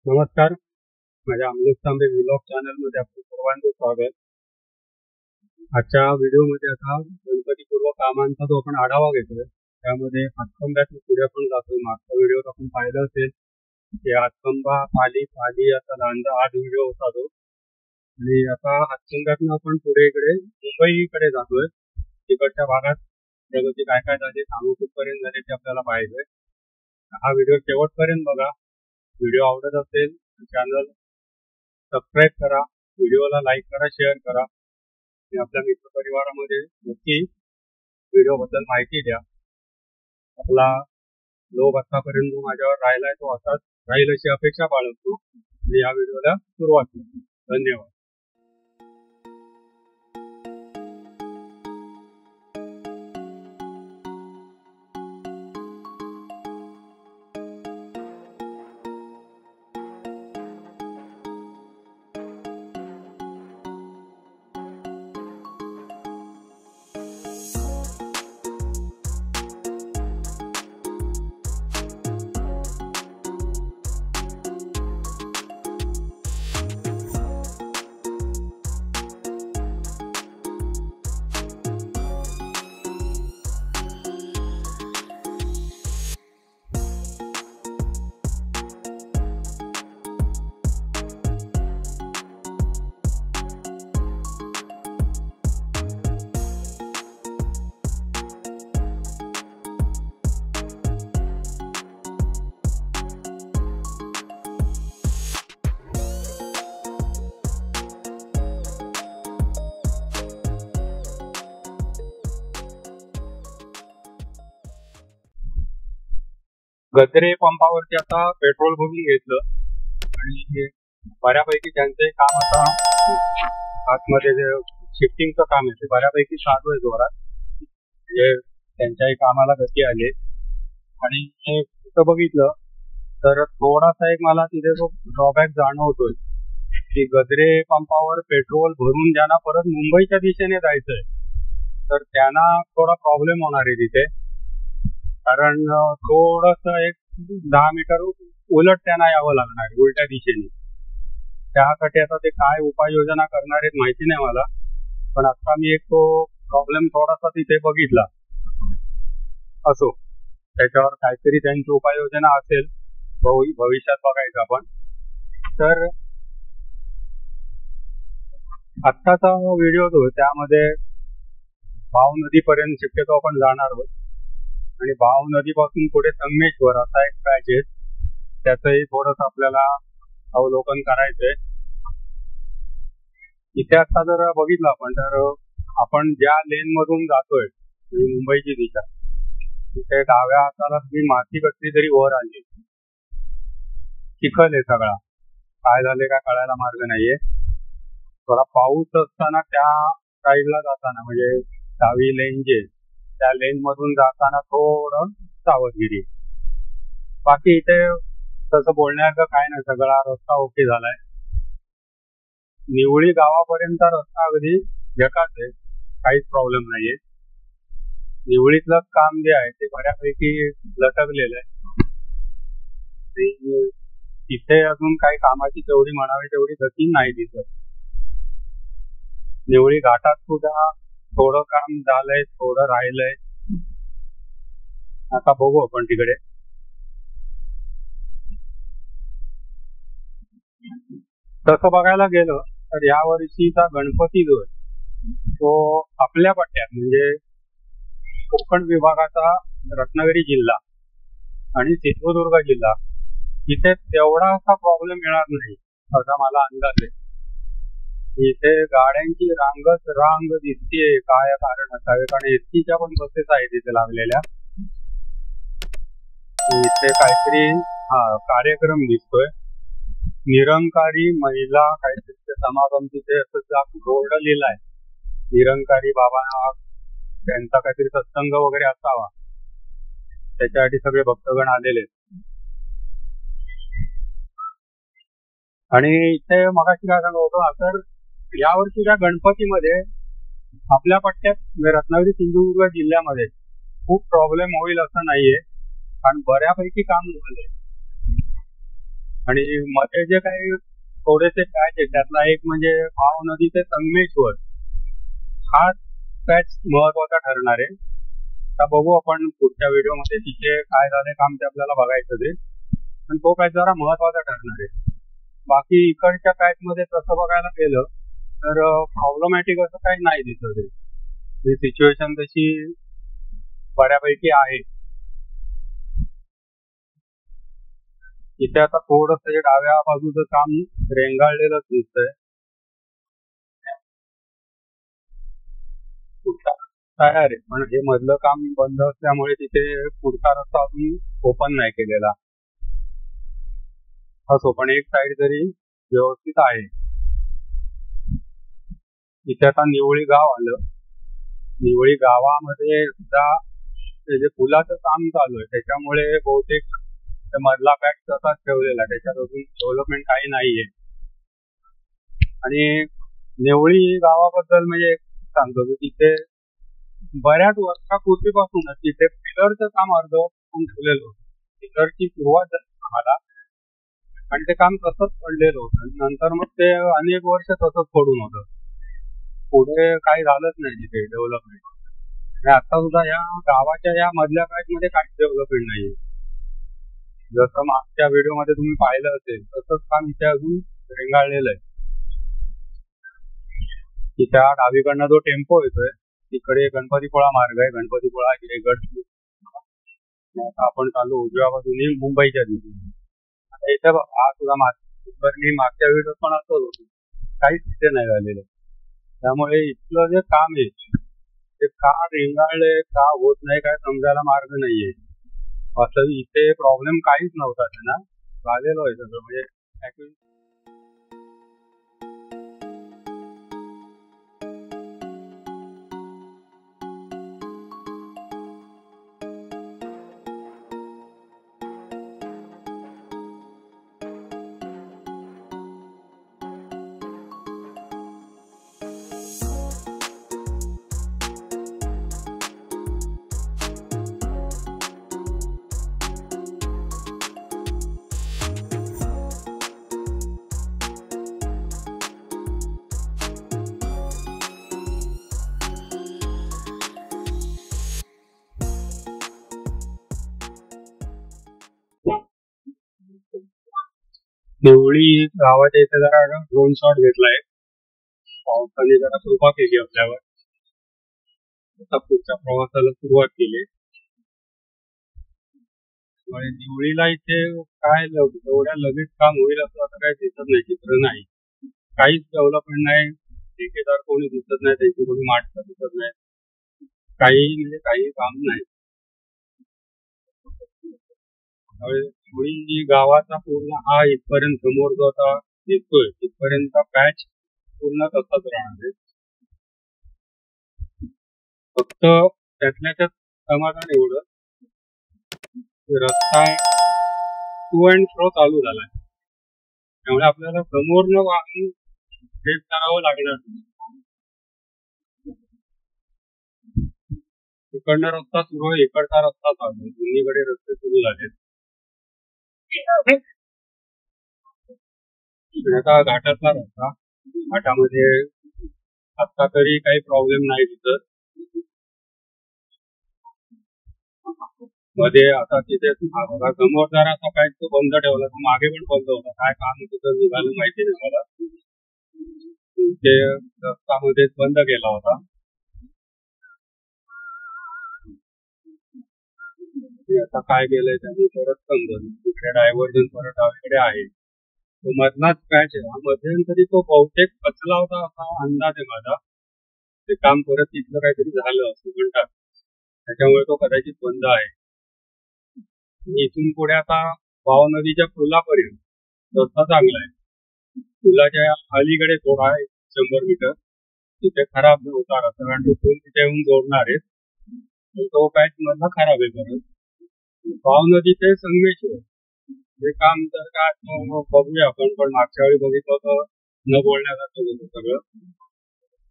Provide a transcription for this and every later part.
नमस्कार, माझ्या अमृत तांबे व्लॉग चॅनलमध्ये आपलं सर्वांचं स्वागत. आजच्या व्हिडिओमध्ये आता गणपतीपूर्व कामांचा जो आपण आढावा घेतोय त्यामध्ये हातखंब्यातून पुढे पण जातोय. मागचा व्हिडिओ आपण पाहिलं असेल की हातखंबा पाली आता लांजा हा व्हिडिओ होता तो. आणि आता हातखंब्यातून आपण पुढे इकडे मुंबईकडे जातोय. तिकडच्या भागात प्रगती काय काय झाली, कामं कुठपर्यंत झाली ते आपल्याला पाहिजे. हा व्हिडिओ शेवटपर्यंत बघा. व्हिडिओ आवडत असेल तर चॅनल सबस्क्राईब करा, व्हिडिओला लाईक करा, शेअर करा आणि आपल्या मित्रपरिवारामध्ये नक्की व्हिडिओबद्दल माहिती द्या. आपला लोक आतापर्यंत जो माझ्यावर राहिलाय तो असाच राहील अशी अपेक्षा बाळगतो आणि या व्हिडिओला सुरुवात करतो. धन्यवाद. गद्रे पंपावरती आता पेट्रोल भरून घेतलं आणि बऱ्यापैकी त्यांचं काम आता आतमध्ये जे शिफ्टिंगचं काम आहे ते बऱ्यापैकी चालू आहे जोरात. म्हणजे त्यांच्याही कामाला गती आली. आणि तिथं बघितलं तर थोडासा एक मला तिथे जो ड्रॉबॅक जाणवतोय की गद्रे पंपावर पेट्रोल भरून ज्यांना परत मुंबईच्या दिशेने जायचंय तर त्यांना थोडा प्रॉब्लेम होणार आहे तिथे. कारण थोडस एक 10 मीटर उलट त्यांना यावं लागणार आहे उलट्या दिशेने. त्यासाठी आता ते काय उपाययोजना करणार आहेत माहिती नाही मला, पण आता मी एक तो प्रॉब्लेम थोडासा तिथे बघितला. असो, त्याच्यावर काहीतरी त्यांची उपाययोजना असेल भविष्यात बघायचं आपण. तर आत्ताचा व्हिडिओ जो त्यामध्ये भाव नदीपर्यंत शक्यतो आपण जाणार आहोत आणि भाव नदीपासून पुढे संगमेश्वर असा एक पॅच आहे, त्याचंही थोडंसं आपल्याला अवलोकन करायचंय. इथे आता जर बघितलं आपण तर आपण ज्या लेन मधून जातोय मुंबईची दिशा, तिथे डाव्या हाताला मी माती कसली तरी वर आली, चिखल आहे सगळा. काय झाले काय कळायला मार्ग नाहीये. थोडा पाऊस असताना त्या साईडला जाताना म्हणजे डावी लेन जे त्या लेन मधून जाताना थोडं सावधगिरी. बाकी इथे तसं बोलण्याचं काय नाही, सगळा रस्ता ओके झालाय. निवळी गावापर्यंत रस्ता अगदी झकास आहे, काहीच प्रॉब्लेम नाहीये. निवळीतलं काम जे आहे ते बऱ्यापैकी लटकलेलं आहे. तिथे अजून काही कामाची तेवढी म्हणावी तेवढी गती नाही दिसत. निवळी घाटात सुद्धा थोडं काम झालंय, थोडं राहिलंय. आता बघू आपण तिकडे. तसं बघायला गेलं तर या वर्षीचा गणपती जो आहे तो आपल्या पट्ट्यात म्हणजे कोकण विभागाचा रत्नागिरी जिल्हा आणि सिंधुदुर्ग जिल्हा इथे तेवढा असा प्रॉब्लेम येणार नाही असा मला अंदाज आहे. इथे गाड्यांची रांगच रांग दिसतीये. काय कारण असावे, कारण एसटीच्या पण बसेस आहेत इथे लागलेल्या. इथे काहीतरी कार्यक्रम दिसतोय, निरंकारी महिला काहीतरी समागम. तिथे असं बोर्ड लिहिलाय निरंकारी बाबा, त्यांचा काहीतरी सत्संग वगैरे असावा, त्याच्यासाठी सगळे भक्तगण आलेले. आणि इथे मगाशी काय सांगत होतो तर या वर्षीच्या गणपतीमध्ये आपल्या पट्ट्यात रत्नागिरी सिंधुदुर्ग जिल्ह्यामध्ये खूप प्रॉब्लेम होईल असं नाहीये, कारण बऱ्यापैकी काम झालंय. आणि मध्ये जे काही थोडेसे पॅच आहेत त्यातला एक म्हणजे भाव नदी ते संगमेश्वर हा पॅच महत्वाचा ठरणार आहे. आता बघू आपण पुढच्या व्हिडिओमध्ये तिथे काय झालंय काम ते आपल्याला बघायचं ते, पण तो पॅच जरा महत्वाचा ठरणार आहे. बाकी इकडच्या पॅच मध्ये तसं बघायला गेलं तर प्रॉब्लेमॅटिक असं काही नाही दिसत. ही सिच्युएशन तशी बऱ्यापैकी आहे. इथे आता थोडस डाव्या बाजूचं काम रेंगाळलेलंच दिसतंय. तयार आहे पण हे मधलं काम बंद असल्यामुळे तिथे पुढचा रस्ता अजून ओपन नाही केलेला. असो पण एक साईड तरी व्यवस्थित आहे. इथे आता निवळी गाव आलं. निवळी गावामध्ये सुद्धा जे पुलाचं काम चालू आहे त्याच्यामुळे बहुतेक मधला पॅच तसाच ठेवलेला, त्याच्यात अजून डेव्हलपमेंट काही नाहीये. आणि नेवळी गावाबद्दल म्हणजे सांगतो की तिथे बऱ्याच वर्षापूर्वीपासूनच तिथे पिलरचं काम अर्धवट ठेवलेलं होतं. पिलरची सुरुवात झाली आम्हाला आणि ते काम तसंच पडलेलं होतं. नंतर मग ते अनेक वर्ष तसंच पडून होतं. पुढे काही झालंच नाही तिथे डेव्हलपमेंट. आणि आता सुद्धा या गावाच्या या मधल्या पॅच मध्ये काहीच डेव्हलपमेंट नाहीये. जसं मागच्या व्हिडिओ मध्ये तुम्ही पाहिलं असेल तसंच काम इथे अजून रेंगाळलेलं आहे. तिथे डावीकडनं जो टेम्पो येतोय तिकडे गणपतीपुळा मार्ग आहे. गणपतीपुळा गड आपण चालू उजव्या बाजूने मुंबईच्या दिशेने. आता इथे हा सुद्धा मागच्या व्हिडिओ पण असंच होतं, काहीच तिथे नाही झालेलं. त्यामुळे इथलं जे काम आहे ते का रेंगाळले का होत नाही काय समजायला मार्ग नाहीये. असं इथे प्रॉब्लेम काहीच नव्हता त्यांना झालेलं आहे सगळं. म्हणजे ऍक्च्युली देवळी गावाच्या इथे जरा ड्रोन शॉट घेतलाय. पावसाने जरा कृपा केली आपल्यावर. आता पुढच्या प्रवासाला सुरुवात केली. देवळीला इथे काय एवढ्या लगेच काम होईल असं आता काही दिसत नाही. चित्र नाही, काहीच डेव्हलपमेंट नाही. ठेकेदार कोणी दिसत नाही, त्यांची कोणी माणसं दिसत नाही, काही म्हणजे काही काम नाही. देवळी गावाचा पूर्ण हा इथपर्यंत समोर जो आता दिसतोय तिथपर्यंत पॅच पूर्ण तसाच राहणार आहे. फक्त त्यातल्या त्यात समाधान एवढं रस्ता टू अँड फ्रो चालू झालाय, त्यामुळे आपल्याला समोरनं वाहन हेच करावं लागणार. इकडनं रस्ता सुरू आहे, इकडचा रस्ता चालू आहे, दोन्हीकडे रस्ते सुरू झालेत. आता घाटातला रस्ता, घाटामध्ये आता तरी काही प्रॉब्लेम नाही दिसत. मध्ये आता तिथे समोर जरा असा पॅच तो बंद ठेवला, तो मागे पण बंद होता. काय काम तिथं निघालं माहिती नाही मला. ते रस्ता मध्येच बंद केला होता. आता काय केलंय त्यांनी परत समजून तिकडे डायव्हर्जन परत डावीकडे आहे. तो मधलाच पॅच आहे. मध्यंतरी तो बहुतेक बसला होता असा अंदाज आहे माझा. ते काम परत तिथलं काहीतरी झालं असं म्हणतात, त्याच्यामुळे तो कदाचित बंद आहे. इथून पुढे आता भाव नदीच्या पुलापर्यंत रस्ता चांगला आहे. पुलाच्या अलीकडे थोडा आहे 100 मीटर, तिथे खराब होता रस्ता, कारण तो पूल तिथे येऊन जोडणार आहे. तो पॅच मधला खराब आहे. परत भाव नदी ते संगमेश्वर हे काम तर काय बघूया आपण, पण मागच्या वेळी बघितलं होतं न बोलण्यासारखं होतं सगळं,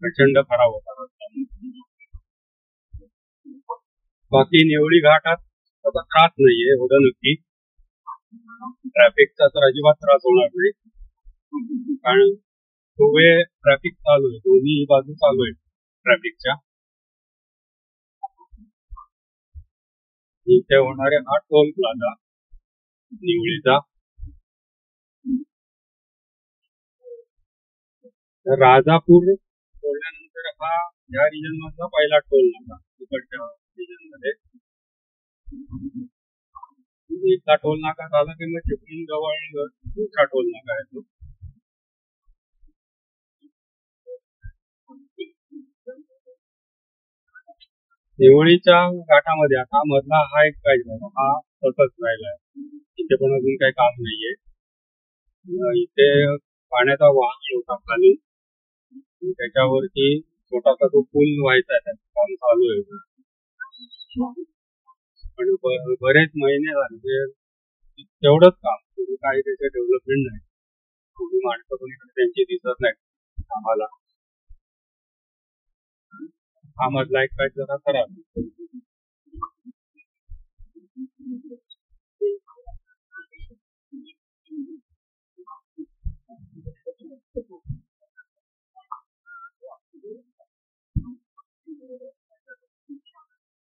प्रचंड खराब होता रस्ता. बाकी नेवळी घाटात त्याचा त्रास नाहीये एवढं नक्की. ट्रॅफिकचा तर अजिबात त्रास होणार नाही, कारण तो वेळ ट्रॅफिक चालू आहे, दोन्ही बाजू चालू आहे ट्रॅफिकच्या. इथे होणारे हा टोल प्लाझा निवळीचा. राजापूर सोडल्यानंतर हा या रिजन मधला पहिला टोल नाका तिकडच्या रिजन मध्ये. इथला टोल नाका झाला की मग चिपळूण जवळ दुसरा टोल नाका येतो. निवळीच्या घाटामध्ये आता मधला हा एक पाहिजे हा तसंच राहिला आहे, इथे पण अजून काही काम नाहीये. इथे पाण्याचा वाहन होता खाली, त्याच्यावरती छोटासा तो पूल व्हायचा आहे, त्याचं काम चालू आहे. पण बरेच महिने झाले तेवढंच काम, काही त्याचं डेव्हलपमेंट नाही. थोडी माणसं पण इकडे त्यांची दिसत नाही आम्हाला. हा मधला एक काय जरा खराब.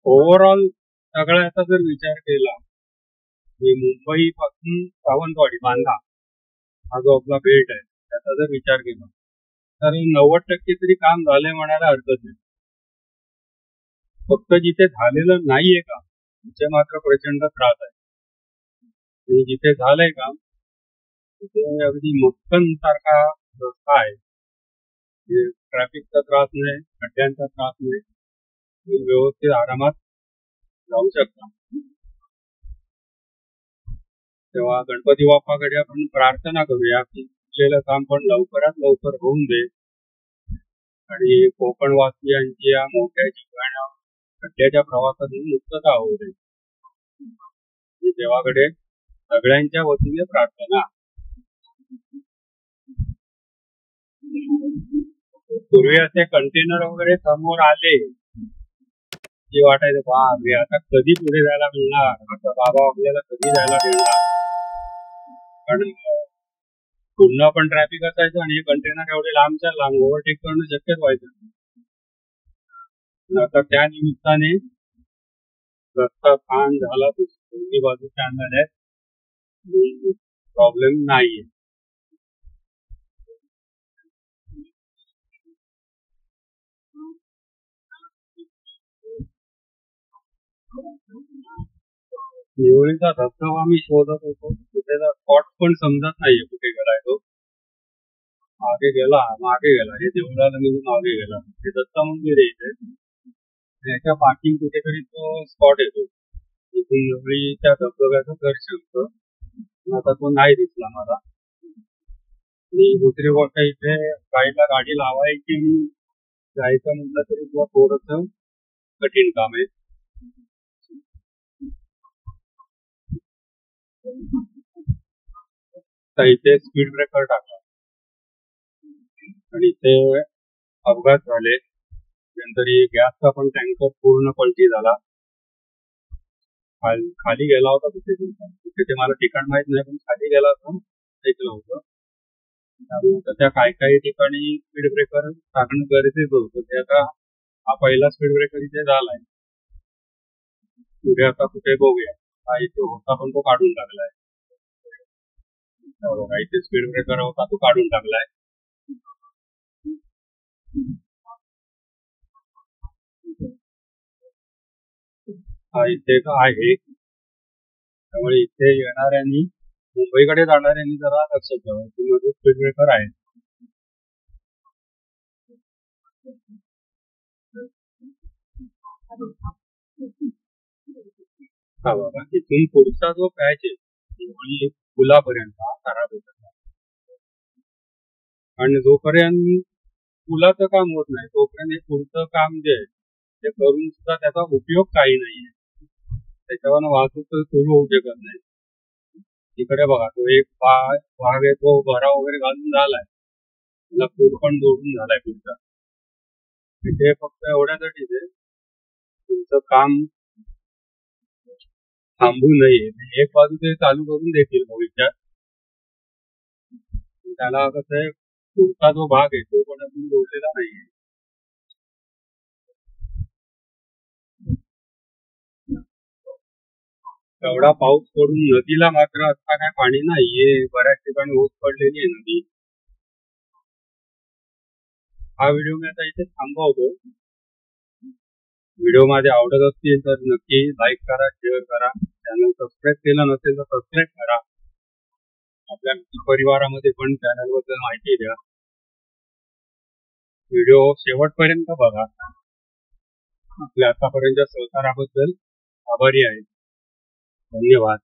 ओव्हरऑल सगळ्याचा जर विचार केला, मुंबई पासून सावंतवाडी बांधा हा जो आपला बेल्ट आहे त्याचा जर विचार केला तर 90% तरी काम झालंय म्हणायला हरकत नाही. फक्त जिथे झालेलं नाहीये काम तिथे मात्र प्रचंड त्रास आहे, आणि जिथे झालंय काम तिथे अगदी मक्कन सारखा रस्ता आहे, ट्रॅफिकचा त्रास नाही, खड्ड्यांचा त्रास नाही, व्यवस्थित आरामात जाऊ शकता. तेव्हा गणपती बाप्पाकडे आपण प्रार्थना करूया की केलेलं काम पण लवकरात लवकर होऊन दे, आणि कोकणवासियांची या मोठ्या जीवाच्या खड्ड्याच्या प्रवासातून मुक्तता होऊ दे. देवाकडे सगळ्यांच्या वतीने प्रार्थना. पूर्वी असे कंटेनर वगैरे समोर आले की वाटायचं बापरे आता कधी पुढे जायला मिळणार, आता बाबा आपल्याला कधी जायला मिळणार. कारण पूर्ण पण ट्रॅफिक असायचं आणि हे कंटेनर एवढे लांबच्या लांब ओव्हरटेक करणं शक्यच व्हायचं. आता त्या निमित्ताने रस्ता छान झाला, दोन्ही बाजू छान झाल्यात, प्रॉब्लेम नाहीये. निवळीचा धबधबा मी शोधत होतो, कुठेचा स्पॉट पण समजत नाहीये कुठे गेलाय तो. मागे गेला हे देवळाला मी मागे गेला, ते दत्त मंदिर आहे इथे, याच्या पाठी कुठेतरी तो स्पॉट येतो, इथून निवळीच्या धबधब्याचं दर्शन होतं. आता तो नाही दिसला मला. आणि दुसरी गोष्ट इथे गाडीला गाडी लावायची जायचं म्हटलं तरी तुला थोडस कठीण काम आहे. तर इथे स्पीड ब्रेकर टाकला आणि इथे अपघात झाले. नंतर गॅसचा पण टँकर पूर्ण पलटी झाला, खाली गेला होता कुठे ते मला ठिकाण माहित नाही, पण खाली गेला असं ऐकलं होतं. त्यामुळे त्या काही ठिकाणी स्पीड ब्रेकर टाकणं गरजेचं होतं. ते आता हा पहिला स्पीड ब्रेकर इथे झालाय, पुढे आता कुठे बघूया. हा इथे होता पण तो काढून टाकलाय, इथे स्पीड ब्रेकर होता तो काढून टाकलाय. हा इथे आहे, त्यामुळे इथे येणाऱ्यांनी मुंबईकडे जाणाऱ्यांनी जरा लक्षात ठेवा की मध्ये स्पीड ब्रेकर आहे. हा बाबा इथून पुढचा जो पॅच आहे पुलापर्यंत हा खराब होत, आणि जोपर्यंत पुलाचं काम होत नाही तोपर्यंत पुढचं काम जे आहे ते करून सुद्धा त्याचा उपयोग काही नाहीये, त्याच्यावर वाहतूक सुरू होऊ शकत नाही. तिकडे बघा तो एक भाग आहे तो भरा वगैरे घालून झालाय, त्याला पूल पण जोडून झालाय पुढचा. तिथे फक्त एवढ्यासाठीच आहे तुमचं काम थांबू नये. एक बाजू ते चालू करून देतील भविष्यात. त्याला कसं आहे, पुढचा जो भाग आहे तो पण अजून जोडलेला नाहीये. एवढा पाऊस पडून नदीला मात्र आता काय पाणी नाहीये. बऱ्याच ठिकाणी ओस पडलेली आहे नदी. हा व्हिडिओ मी आता इथे थांबवतो. व्हिडिओ माझे आवडत असतील तर नक्की लाईक करा, शेअर करा. चॅनल सबस्क्राईब केलं नसेल तर सबस्क्राईब करा. आपल्या परिवारामध्ये पण चॅनल बद्दल माहिती द्या. व्हिडिओ शेवटपर्यंत बघा. आपल्या आतापर्यंतच्या सहकाराबद्दल आभारी आहे. धन्यवाद.